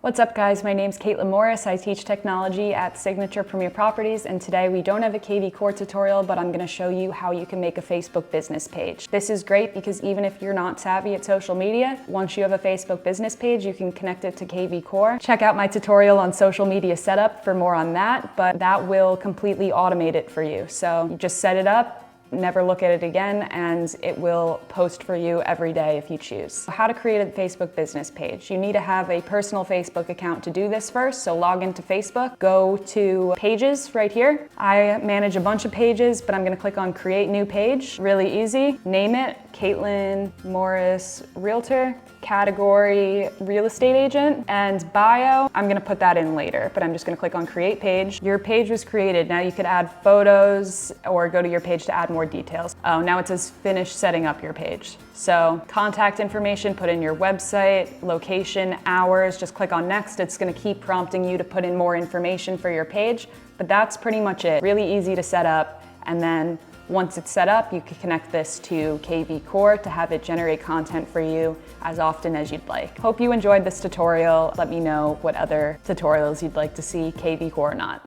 What's up guys, my name's Caitlin Morris. I teach technology at Signature Premier Properties, and today we don't have a KV Core tutorial, but I'm gonna show you how you can make a Facebook business page. This is great because even if you're not savvy at social media, once you have a Facebook business page, you can connect it to KV Core. Check out my tutorial on social media setup for more on that, but that will completely automate it for you. So you just set it up, never look at it again, and it will post for you every day if you choose. How to create a Facebook business page. You need to have a personal Facebook account to do this first, so log into Facebook, go to Pages right here. I manage a bunch of pages, but I'm gonna click on Create New Page. Really easy. Name it Caitlin Morris Realtor, category real estate agent, and bio, I'm gonna put that in later, but I'm just gonna click on Create Page. Your page was created. Now you could add photos or go to your page to add more details. Oh, now it says finish setting up your page. So contact information, put in your website, location, hours, just click on next. It's gonna keep prompting you to put in more information for your page, but that's pretty much it. Really easy to set up, and then once it's set up, you can connect this to KV Core to have it generate content for you as often as you'd like. Hope you enjoyed this tutorial. Let me know what other tutorials you'd like to see, KV Core or not.